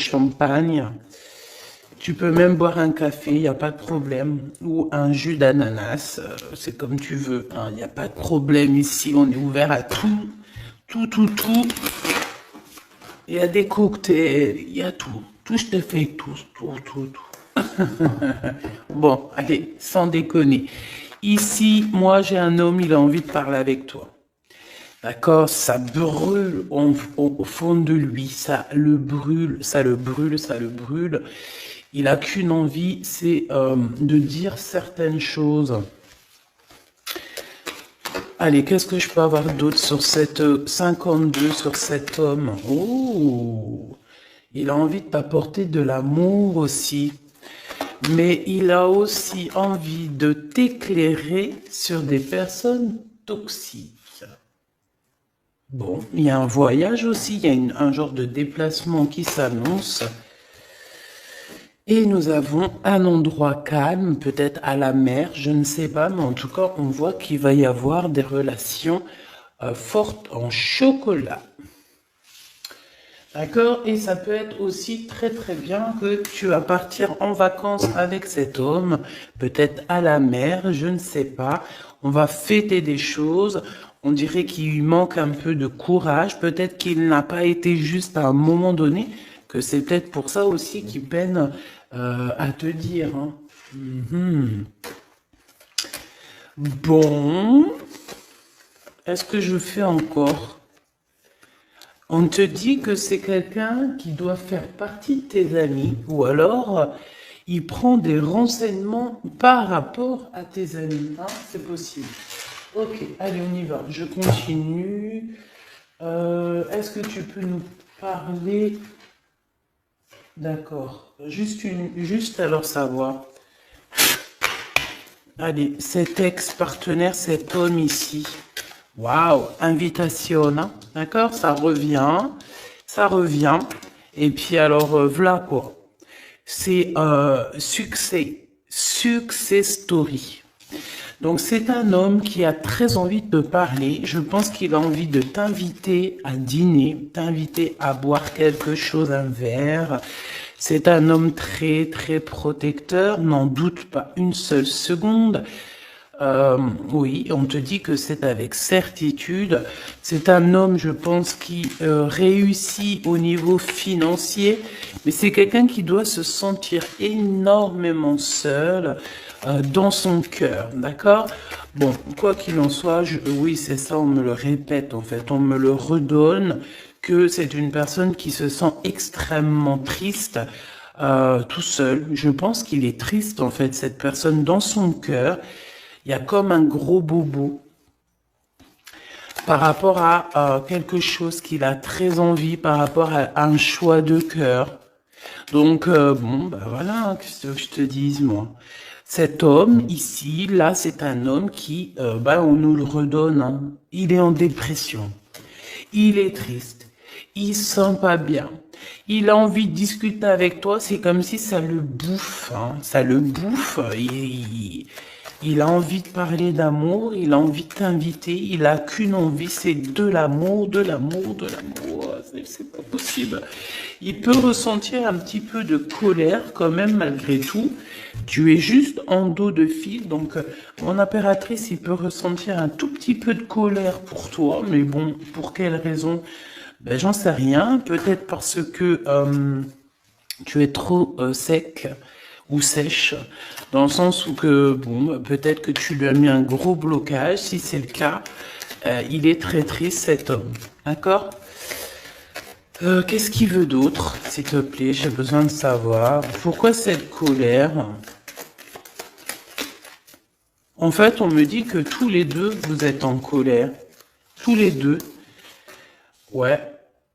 champagne. Tu peux même boire un café, il n'y a pas de problème. Ou un jus d'ananas, c'est comme tu veux. Il n'y a pas de problème ici, on est ouvert à tout. Tout. Il y a des cocktails, il y a tout. Tout, je te fais tout. Bon, allez, sans déconner. Ici, moi, j'ai un homme, il a envie de parler avec toi. D'accord, ça brûle au fond de lui, ça le brûle, ça le brûle, ça le brûle. Il a qu'une envie, c'est de dire certaines choses. Allez, qu'est-ce que je peux avoir d'autre sur cette 52, sur cet homme? Oh, il a envie de t'apporter de l'amour aussi. Mais il a aussi envie de t'éclairer sur des personnes toxiques. Bon, il y a un voyage aussi, il y a un genre de déplacement qui s'annonce. Et nous avons un endroit calme, peut-être à la mer, je ne sais pas, mais en tout cas, on voit qu'il va y avoir des relations fortes en chocolat. D'accord? Et ça peut être aussi très très bien que tu vas partir en vacances avec cet homme, peut-être à la mer, je ne sais pas. On va fêter des choses. On dirait qu'il lui manque un peu de courage. Peut-être qu'il n'a pas été juste à un moment donné, que c'est peut-être pour ça aussi qu'il peine à te dire. Hein. Mhm. Bon, est-ce que je fais encore? On te dit que c'est quelqu'un qui doit faire partie de tes amis, ou alors il prend des renseignements par rapport à tes amis. Hein, c'est possible. Ok, allez, on y va. Je continue. Est-ce que tu peux nous parler? D'accord. Juste alors savoir. Allez, cet ex-partenaire, cet homme ici. Waouh, invitation, hein. D'accord, ça revient. Et puis alors, voilà quoi. C'est success story. Donc c'est un homme qui a très envie de te parler. Je pense qu'il a envie de t'inviter à dîner, t'inviter à boire quelque chose, un verre. C'est un homme très très protecteur, n'en doute pas une seule seconde. Oui, on te dit que c'est avec certitude. C'est un homme, je pense, qui réussit au niveau financier, mais c'est quelqu'un qui doit se sentir énormément seul dans son cœur, d'accord? Bon, quoi qu'il en soit, oui, c'est ça, on me le répète, en fait, on me le redonne, que c'est une personne qui se sent extrêmement triste, tout seul. Je pense qu'il est triste, en fait, cette personne dans son cœur. Il y a comme un gros bobo par rapport à quelque chose qu'il a très envie, par rapport à un choix de cœur. Donc, bon, bah voilà, qu'est-ce que je te dise, moi. Cet homme, ici, là, c'est un homme qui, bah, on nous le redonne, hein. Il est en dépression. Il est triste. Il se sent pas bien. Il a envie de discuter avec toi. C'est comme si ça le bouffe, hein. Ça le bouffe. Il a envie de parler d'amour. Il a envie de t'inviter. Il a qu'une envie, c'est de l'amour, de l'amour, de l'amour. C'est pas possible. Il peut ressentir un petit peu de colère quand même malgré tout. Tu es juste en dos de fil, donc mon impératrice, il peut ressentir un tout petit peu de colère pour toi, mais bon, pour quelle raison? Ben, j'en sais rien. Peut-être parce que tu es trop sec ou sèche, dans le sens où que, bon, peut-être que tu lui as mis un gros blocage. Si c'est le cas, il est très triste cet homme. D'accord? Qu'est-ce qu'il veut d'autre, s'il te plaît? J'ai besoin de savoir. Pourquoi cette colère? En fait, on me dit que tous les deux, vous êtes en colère. Tous les deux. Ouais.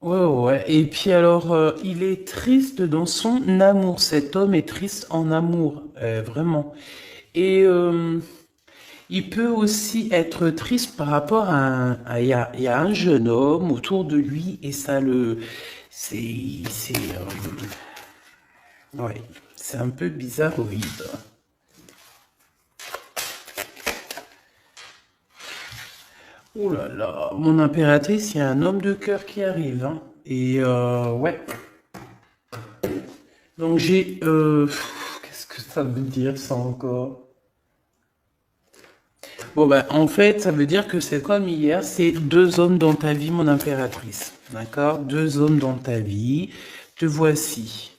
Ouais. Et puis alors, il est triste dans son amour. Cet homme est triste en amour. Vraiment. Et il peut aussi être triste par rapport à il y a un jeune homme autour de lui et ça le, ouais, c'est un peu bizarroïde. Oh là là, mon impératrice, il y a un homme de cœur qui arrive, hein. Et ouais, Donc j'ai... qu'est-ce que ça veut dire ça encore? Bon, ben, en fait, ça veut dire que c'est comme hier, c'est deux hommes dans ta vie, mon impératrice. D'accord? Deux hommes dans ta vie. Te voici.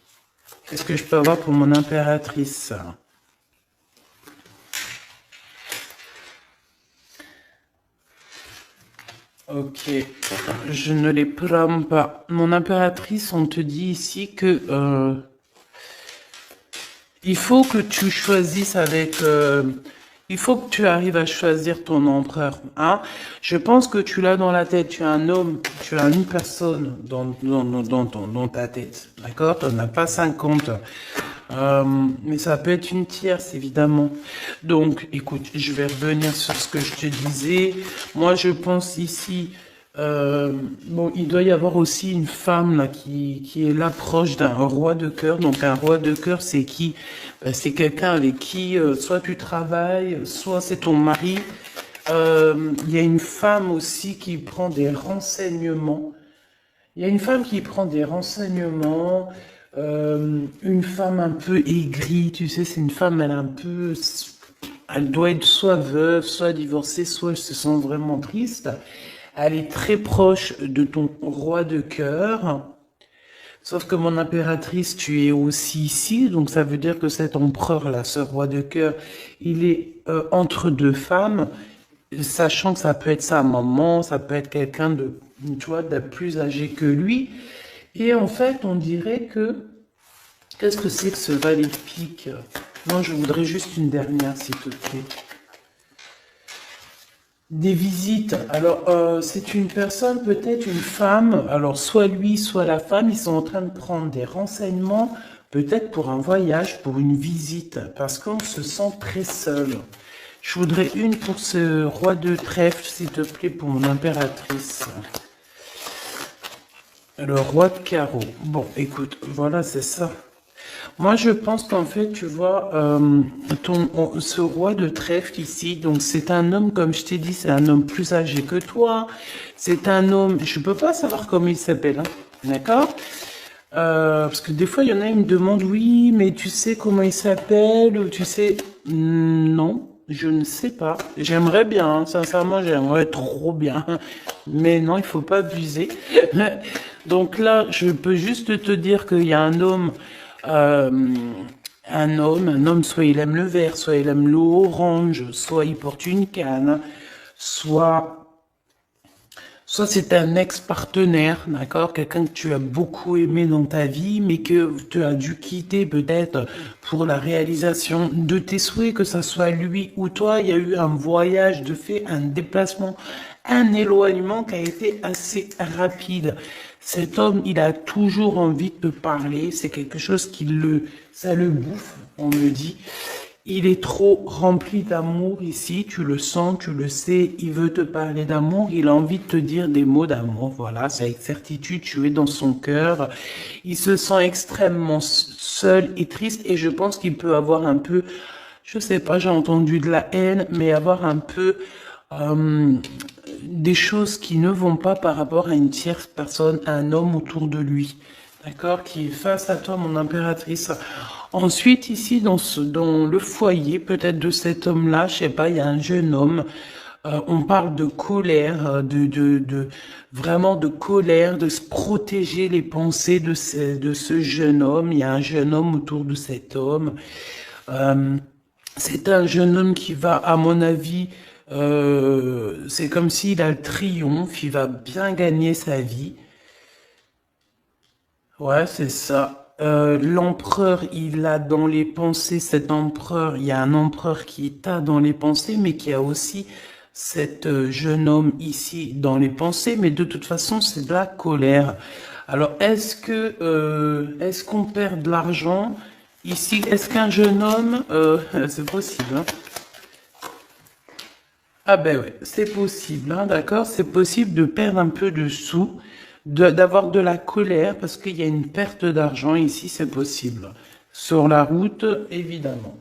Qu'est-ce que je peux avoir pour mon impératrice? Ok, je ne les prends pas. Mon impératrice, on te dit ici que il faut que tu choisisses avec... il faut que tu arrives à choisir ton empereur. Hein? Je pense que tu l'as dans la tête. Tu as un homme, tu as une personne dans ta tête. D'accord? Tu n'en as pas 50. Mais ça peut être une tierce, évidemment. Donc, écoute, je vais revenir sur ce que je te disais. Moi, je pense ici... bon, il doit y avoir aussi une femme là qui est là proche d'un roi de cœur. Donc un roi de cœur, c'est qui? C'est quelqu'un avec qui soit tu travailles, soit c'est ton mari. Il y a une femme aussi qui prend des renseignements. Il y a une femme qui prend des renseignements. Une femme un peu aigrie, tu sais, c'est une femme, elle est un peu... Elle doit être soit veuve, soit divorcée, soit elle se sent vraiment triste. Elle est très proche de ton roi de cœur. Sauf que mon impératrice, tu es aussi ici. Donc ça veut dire que cet empereur-là, ce roi de cœur, il est entre deux femmes. Sachant que ça peut être sa maman, ça peut être quelqu'un de, tu vois, de plus âgé que lui. Et en fait, on dirait que... Qu'est-ce que c'est que ce valet de pique? Non, je voudrais juste une dernière, s'il te plaît. Des visites. Alors, c'est une personne, peut-être une femme. Alors, soit lui, soit la femme, ils sont en train de prendre des renseignements, peut-être pour un voyage, pour une visite, parce qu'on se sent très seul. Je voudrais une pour ce roi de trèfle, s'il te plaît, pour mon impératrice. Le roi de carreau. Bon, écoute, voilà, c'est ça. Moi, je pense qu'en fait, tu vois, ce roi de trèfle ici, donc c'est un homme, comme je t'ai dit, c'est un homme plus âgé que toi. C'est un homme, je peux pas savoir comment il s'appelle, hein, d'accord? Parce que des fois, il y en a, ils me demandent, oui, mais tu sais comment il s'appelle, ou tu sais, non, je ne sais pas. J'aimerais bien, hein, sincèrement, j'aimerais trop bien, mais non, il faut pas abuser. Donc là, je peux juste te dire qu'il y a euh, un homme, soit il aime le vert, soit il aime l'orange, soit il porte une canne, soit c'est un ex-partenaire, d'accord? Quelqu'un que tu as beaucoup aimé dans ta vie, mais que tu as dû quitter peut-être pour la réalisation de tes souhaits, que ça soit lui ou toi. Il y a eu un voyage de fait, un déplacement, un éloignement qui a été assez rapide. Cet homme, il a toujours envie de te parler. C'est quelque chose ça le bouffe, on me dit. Il est trop rempli d'amour ici, tu le sens, tu le sais, il veut te parler d'amour, il a envie de te dire des mots d'amour, voilà, c'est avec certitude, tu es dans son cœur. Il se sent extrêmement seul et triste et je pense qu'il peut avoir un peu, je sais pas, j'ai entendu de la haine, mais avoir un peu euh, des choses qui ne vont pas par rapport à une tierce personne, à un homme autour de lui. D'accord, qui est face à toi, mon impératrice. Ensuite, ici, dans le foyer, peut-être de cet homme-là, je sais pas, il y a un jeune homme. On parle de colère, vraiment de colère, de se protéger les pensées de ce jeune homme. Il y a un jeune homme autour de cet homme. Euh, c'est un jeune homme qui va, à mon avis, c'est comme s'il a le triomphe, il va bien gagner sa vie. Ouais, c'est ça. L'empereur, il a dans les pensées, cet empereur, il y a un empereur qui t'a dans les pensées, mais qui a aussi cet jeune homme ici dans les pensées, mais de toute façon, c'est de la colère. Alors, est-ce qu'on perd de l'argent ici? Est-ce qu'un jeune homme, c'est possible, hein? Ah ben ouais, c'est possible, hein, d'accord? C'est possible de perdre un peu de sous, d'avoir de la colère, parce qu'il y a une perte d'argent ici, c'est possible. Sur la route, évidemment.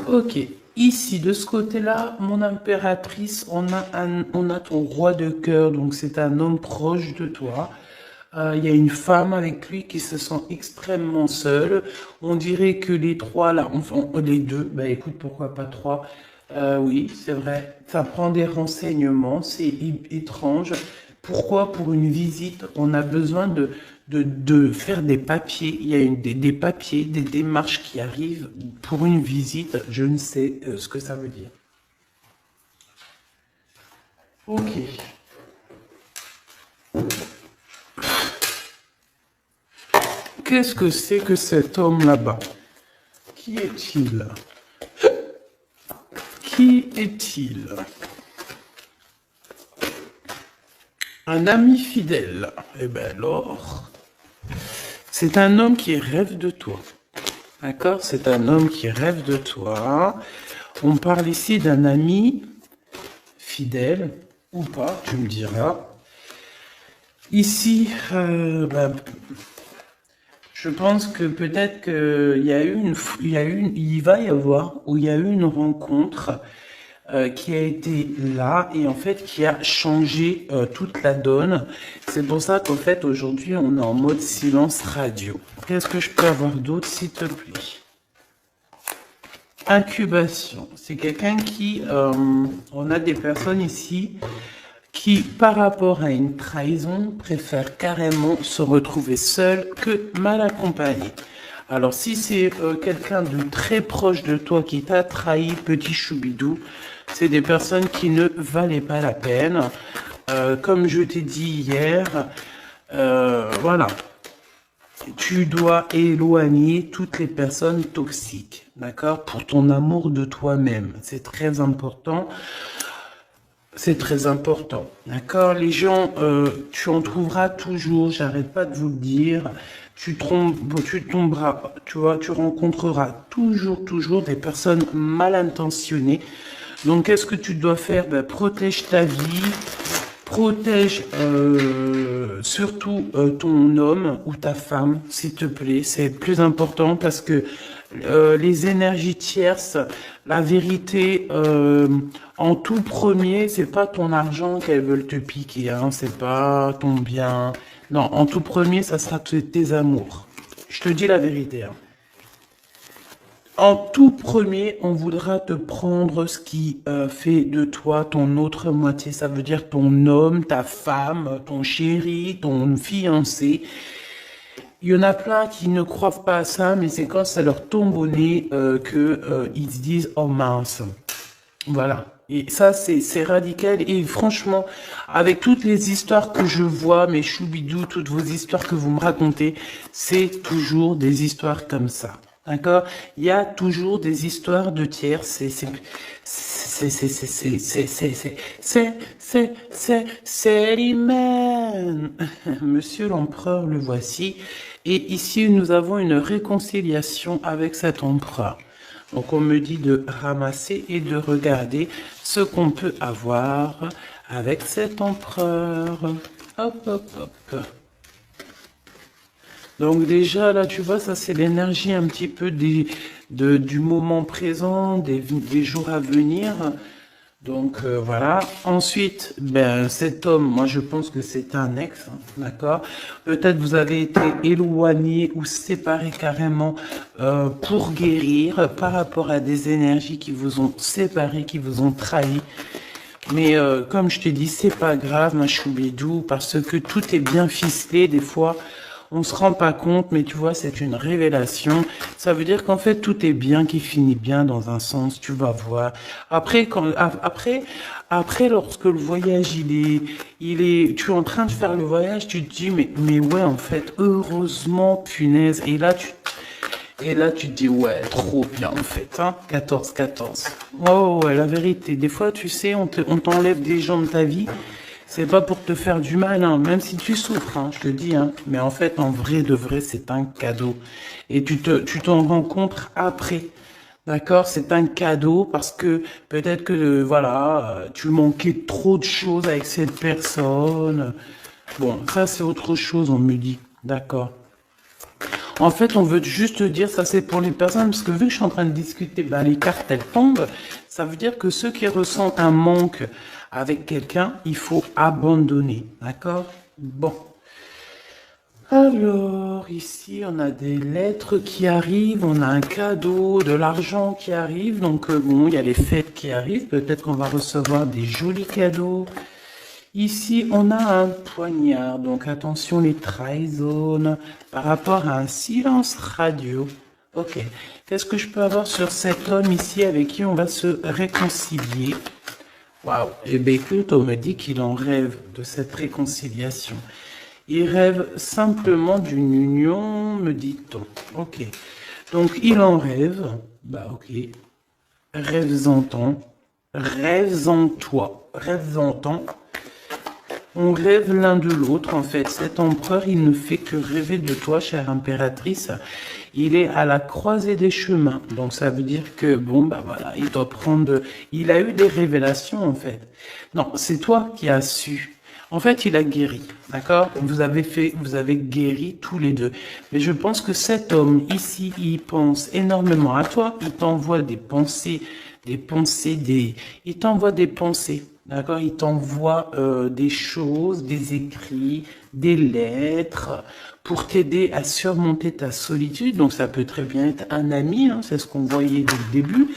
Ok, ici, de ce côté-là, mon impératrice, on a ton roi de cœur, donc c'est un homme proche de toi. Il y a une femme avec lui qui se sent extrêmement seule. On dirait que les trois là, enfin les deux, bah écoute, pourquoi pas trois? Oui, c'est vrai. Ça prend des renseignements, c'est étrange. Pourquoi pour une visite, on a besoin de faire des papiers? Il y a des papiers, des démarches qui arrivent pour une visite. Je ne sais ce que ça veut dire. Ok. Qu'est-ce que c'est que cet homme là-bas? Qui est-il? Qui est-il? Un ami fidèle. Eh ben alors, c'est un homme qui rêve de toi. D'accord? C'est un homme qui rêve de toi. On parle ici d'un ami fidèle ou pas, tu me diras. Ici, je pense que peut-être qu'il y a eu il va y avoir, ou il y a eu une rencontre qui a été là et en fait qui a changé toute la donne. C'est pour ça qu'en fait aujourd'hui on est en mode silence radio. Qu'est-ce que je peux avoir d'autre s'il te plaît? Incubation. C'est quelqu'un qui, on a des personnes ici qui, par rapport à une trahison, préfèrent carrément se retrouver seul que mal accompagné. Alors, si c'est quelqu'un de très proche de toi qui t'a trahi, petit choubidou, c'est des personnes qui ne valaient pas la peine. Comme je t'ai dit hier, voilà, tu dois éloigner toutes les personnes toxiques, d'accord, pour ton amour de toi-même. C'est très important. C'est très important, d'accord? Les gens, tu en trouveras toujours, j'arrête pas de vous le dire. Tu tomberas, tu vois, tu rencontreras toujours des personnes mal intentionnées. Donc, qu'est-ce que tu dois faire? Ben, protège ta vie, protège surtout ton homme ou ta femme, s'il te plaît. C'est le plus important parce que les énergies tierces, la vérité, en tout premier, c'est pas ton argent qu'elles veulent te piquer, hein, c'est pas ton bien. Non, en tout premier, ça sera tes amours. Je te dis la vérité, hein. En tout premier, on voudra te prendre ce qui fait de toi ton autre moitié. Ça veut dire ton homme, ta femme, ton chéri, ton fiancé. Il y en a plein qui ne croient pas à ça, mais c'est quand ça leur tombe au nez que ils se disent oh mince. Voilà. Et ça, c'est radical. Et franchement, avec toutes les histoires que je vois, mes choubidous, toutes vos histoires que vous me racontez, c'est toujours des histoires comme ça. D'accord? Il y a toujours des histoires de tiers. C'est l'hymen. Monsieur l'empereur, le voici. Et ici, nous avons une réconciliation avec cet empereur. Donc, on me dit de ramasser et de regarder ce qu'on peut avoir avec cet empereur. Hop, hop, hop. Donc, déjà, là, tu vois, ça, c'est l'énergie un petit peu du moment présent, des jours à venir. Donc, voilà. Ensuite, ben, cet homme, moi, je pense que c'est un ex, hein, d'accord? Peut-être vous avez été éloigné ou séparé carrément pour guérir par rapport à des énergies qui vous ont séparé, qui vous ont trahi. Mais comme je te dis, c'est pas grave, ma choubidou, parce que tout est bien ficelé. Des fois, on se rend pas compte, mais tu vois, c'est une révélation. Ça veut dire qu'en fait, tout est bien, qui finit bien dans un sens, tu vas voir. Après, lorsque le voyage, tu es en train de faire le voyage, tu te dis, mais ouais, en fait, heureusement, punaise. Et là, tu te dis, ouais, trop bien, en fait, hein. 14-14. Ouais, la vérité. Des fois, tu sais, on t'enlève des gens de ta vie. C'est pas pour te faire du mal, hein, même si tu souffres, hein, je te dis, hein. Mais en fait, en vrai de vrai, c'est un cadeau. Et tu t'en rends compte après. D'accord? C'est un cadeau parce que peut-être que, voilà, tu manquais trop de choses avec cette personne. Bon, ça, c'est autre chose, on me dit. D'accord. En fait, on veut juste te dire, ça c'est pour les personnes, parce que vu que je suis en train de discuter, ben, les cartes elles tombent, ça veut dire que ceux qui ressentent un manque avec quelqu'un, il faut abandonner, d'accord? Bon. Alors, ici, on a des lettres qui arrivent, on a un cadeau, de l'argent qui arrive. Donc, bon, il y a les fêtes qui arrivent. Peut-être qu'on va recevoir des jolis cadeaux. Ici, on a un poignard. Donc, attention, les trahisons par rapport à un silence radio. Ok. Qu'est-ce que je peux avoir sur cet homme ici avec qui on va se réconcilier? Waouh. Eh bien, écoute, on me dit qu'il en rêve de cette réconciliation. Il rêve simplement d'une union, me dit-on. Ok. Donc, il en rêve. Bah, ok. Rêves-en-temps. Rêves-en-toi. Rêves-en-temps. On rêve l'un de l'autre, en fait. Cet empereur, il ne fait que rêver de toi, chère impératrice. Il est à la croisée des chemins. Donc, ça veut dire que, bon, bah voilà, il doit prendre... Il a eu des révélations, en fait. Non, c'est toi qui as su. En fait, il a guéri, d'accord? Vous avez guéri tous les deux. Mais je pense que cet homme, ici, il pense énormément à toi. Il t'envoie des pensées, il t'envoie des pensées. D'accord, il t'envoie des choses, des écrits, des lettres pour t'aider à surmonter ta solitude. Donc ça peut très bien être un ami, hein, c'est ce qu'on voyait dès le début.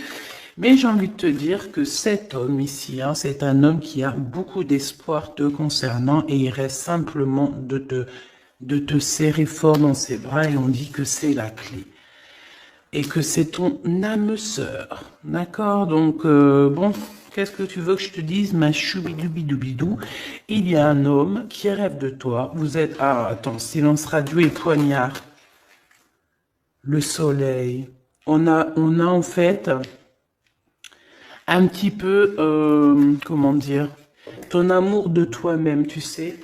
Mais j'ai envie de te dire que cet homme ici, hein, c'est un homme qui a beaucoup d'espoir te concernant et il reste simplement de te serrer fort dans ses bras et on dit que c'est la clé. Et que c'est ton âme sœur. D'accord? Donc, bon, qu'est-ce que tu veux que je te dise, ma choubidoubidou? Il y a un homme qui rêve de toi. Vous êtes... Ah, attends, silence radio et poignard. Le soleil. On a en fait un petit peu, comment dire, ton amour de toi-même, tu sais.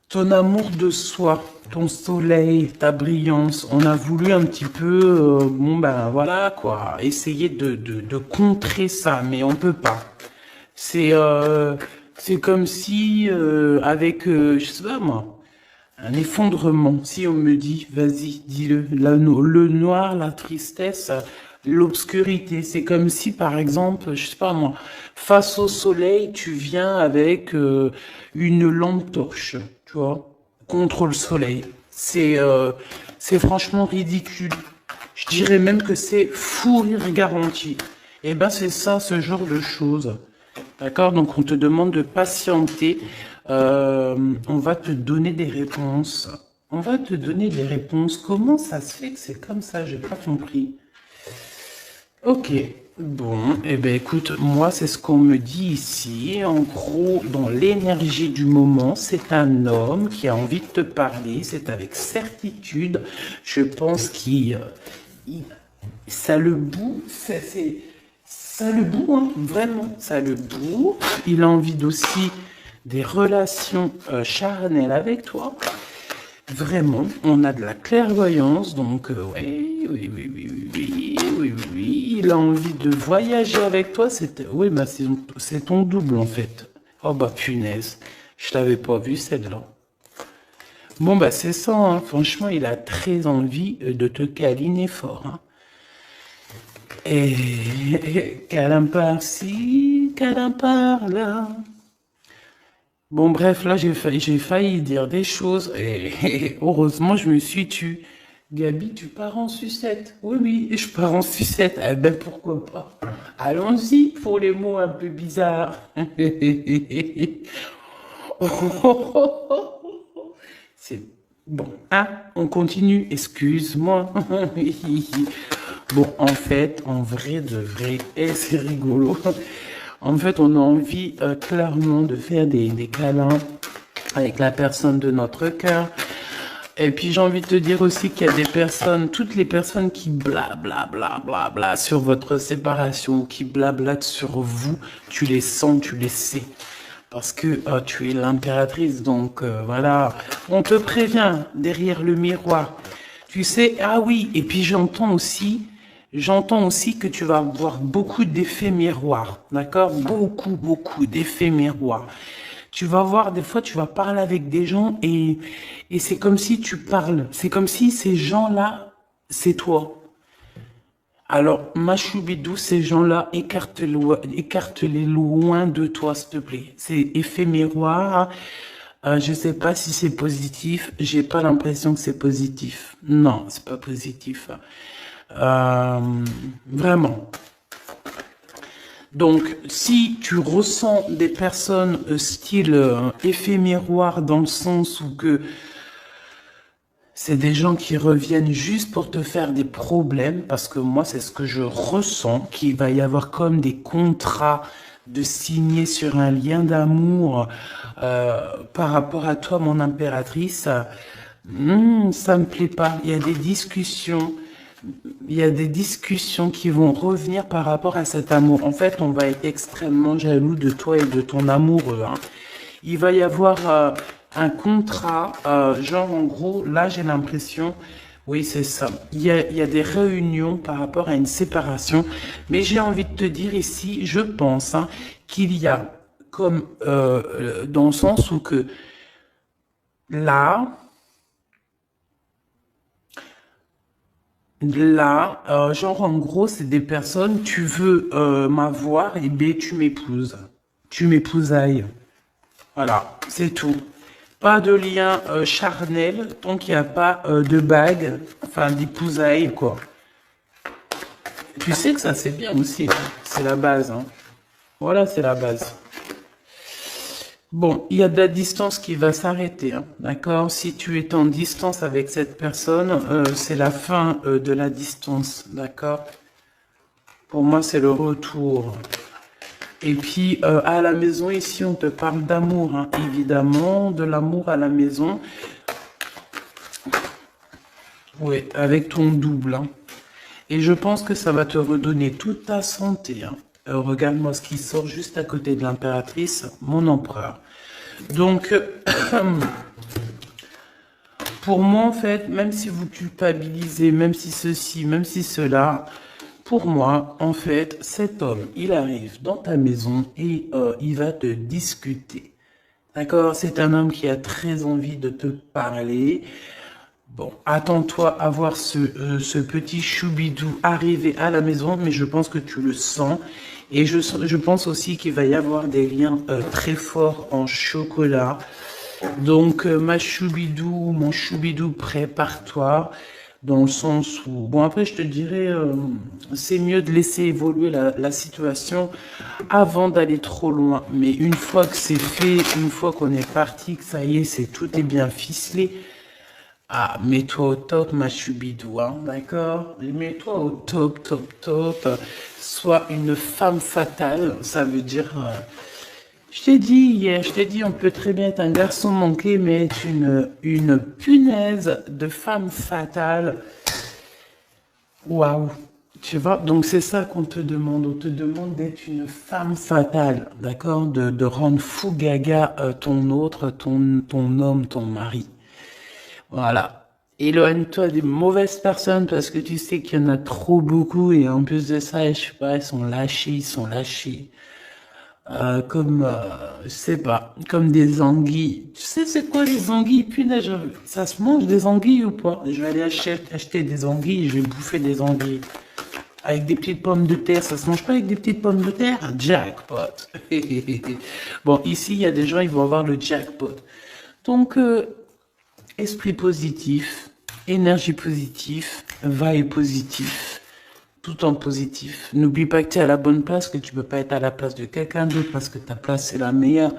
Ton amour de soi, ton soleil, ta brillance, on a voulu un petit peu, bon ben voilà quoi, essayer de contrer ça, mais on peut pas. C'est comme si avec, je sais pas moi, un effondrement. Si on me dit, vas-y, dis-le, le noir, la tristesse, l'obscurité. C'est comme si, par exemple, je sais pas moi, face au soleil, tu viens avec une lampe torche, tu vois, contre le soleil. C'est franchement ridicule. Je dirais même que c'est fou rire garanti. Et ben c'est ça, ce genre de choses. D'accord? Donc on te demande de patienter. On va te donner des réponses. On va te donner des réponses. Comment ça se fait que c'est comme ça? J'ai pas compris. Ok. Bon, eh ben écoute, moi c'est ce qu'on me dit ici. En gros, dans l'énergie du moment, c'est un homme qui a envie de te parler. C'est avec certitude. Je pense ça le bout. Ça le bout, hein, vraiment, ça le bout. Il a envie aussi des relations charnelles avec toi. Vraiment, on a de la clairvoyance, donc oui. Il a envie de voyager avec toi. Oui, bah c'est ton double en fait. Oh bah punaise, je t'avais pas vu celle-là. Bon bah c'est ça, hein. Franchement, il a très envie de te câliner fort. Hein. Et câlin par-ci, câlin par-là. Bon, bref, là, j'ai failli dire des choses et heureusement, je me suis tue. Gabi, tu pars en sucette? Oui, je pars en sucette. Eh ben, pourquoi pas? Allons-y pour les mots un peu bizarres. C'est bon. Ah, on continue. Excuse-moi. Bon, en fait, en vrai de vrai, et c'est rigolo. En fait, on a envie clairement de faire des câlins avec la personne de notre cœur. Et puis j'ai envie de te dire aussi qu'il y a des personnes, toutes les personnes qui bla sur votre séparation, qui blablatent sur vous, tu les sens, tu les sais. Parce que tu es l'impératrice, donc voilà, on te prévient derrière le miroir. Tu sais, ah oui, et puis j'entends aussi que tu vas avoir beaucoup d'effets miroirs, d'accord? Beaucoup d'effets miroirs. Tu vas voir, des fois, tu vas parler avec des gens et c'est comme si tu parles. C'est comme si ces gens-là, c'est toi. Alors, ma choubidou, ces gens-là, écarte-les loin de toi, s'il te plaît. C'est effet miroir. Je sais pas si c'est positif. J'ai pas l'impression que c'est positif. Non, c'est pas positif. Euh, Vraiment. Donc, si tu ressens des personnes style effet miroir dans le sens où que c'est des gens qui reviennent juste pour te faire des problèmes, parce que moi, c'est ce que je ressens, qu'il va y avoir comme des contrats de signer sur un lien d'amour par rapport à toi, mon impératrice. Ça me plaît pas. Il y a des discussions qui vont revenir par rapport à cet amour. En fait, on va être extrêmement jaloux de toi et de ton amoureux, hein. Il va y avoir un contrat, genre en gros, là j'ai l'impression, oui c'est ça, il y a des réunions par rapport à une séparation, mais j'ai envie de te dire ici, je pense hein, qu'il y a comme dans le sens où que là, genre en gros, c'est des personnes, tu veux m'avoir, et bien tu m'épouses. Tu m'épousailles. Voilà, c'est tout. Pas de lien charnel tant qu'il n'y a pas de bague, enfin d'épousailles, quoi. Tu sais que ça c'est bien aussi, hein. C'est la base, hein. Voilà, c'est la base. Bon, il y a de la distance qui va s'arrêter, hein, d'accord? Si tu es en distance avec cette personne, c'est la fin de la distance, d'accord? Pour moi, c'est le retour. Et puis, à la maison, ici, on te parle d'amour, hein, évidemment, de l'amour à la maison. Oui, avec ton double, hein. Et je pense que ça va te redonner toute ta santé, hein. Regarde-moi ce qui sort juste à côté de l'impératrice, mon empereur. Donc, pour moi, en fait, même si vous culpabilisez, même si ceci, même si cela, pour moi, en fait, cet homme, il arrive dans ta maison et il va te discuter. D'accord? C'est un homme qui a très envie de te parler. Bon, attends-toi à voir ce petit choubidou arriver à la maison, mais je pense que tu le sens. Et je pense aussi qu'il va y avoir des liens très forts en chocolat. Donc, ma choubidou, mon choubidou, prépare-toi. Dans le sens où... Bon, après, je te dirais, c'est mieux de laisser évoluer la situation avant d'aller trop loin. Mais une fois que c'est fait, une fois qu'on est parti, que ça y est, tout est bien ficelé, ah, mets-toi au top, ma choubidou, hein, d'accord? Mets-toi au top, top, top. Sois une femme fatale, ça veut dire... je t'ai dit hier, je t'ai dit, on peut très bien être un garçon manqué, mais être une punaise de femme fatale. Waouh! Tu vois, donc c'est ça qu'on te demande. On te demande d'être une femme fatale, d'accord? De rendre fou gaga ton autre, ton homme, ton mari. Voilà. Éloigne-toi des mauvaises personnes parce que tu sais qu'il y en a trop beaucoup et en plus de ça, je sais pas, ils sont lâchés. Je sais pas, comme des anguilles. Tu sais c'est quoi les anguilles? Punaise, ça se mange des anguilles ou pas? Je vais aller acheter des anguilles, je vais bouffer des anguilles. Avec des petites pommes de terre, ça se mange pas avec des petites pommes de terre? Jackpot. Bon, ici, il y a des gens, ils vont avoir le jackpot. Donc, esprit positif, énergie positive, vibe positif, tout en positif. N'oublie pas que tu es à la bonne place, que tu peux pas être à la place de quelqu'un d'autre parce que ta place c'est la meilleure.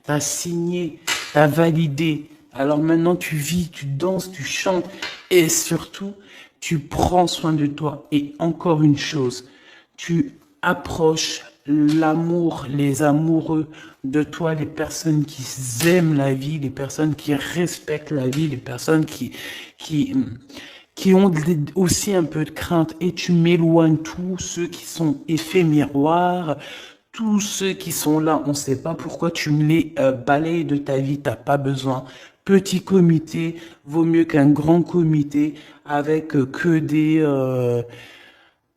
Tu as signé, tu as validé. Alors maintenant tu vis, tu danses, tu chantes et surtout tu prends soin de toi. Et encore une chose, tu approches l'amour, les amoureux de toi, les personnes qui aiment la vie, les personnes qui respectent la vie, les personnes qui, qui ont aussi un peu de crainte et tu m'éloignes tous ceux qui sont effets miroirs, tous ceux qui sont là, on ne sait pas pourquoi tu me les balayes de ta vie, t'as pas besoin. Petit comité vaut mieux qu'un grand comité avec que des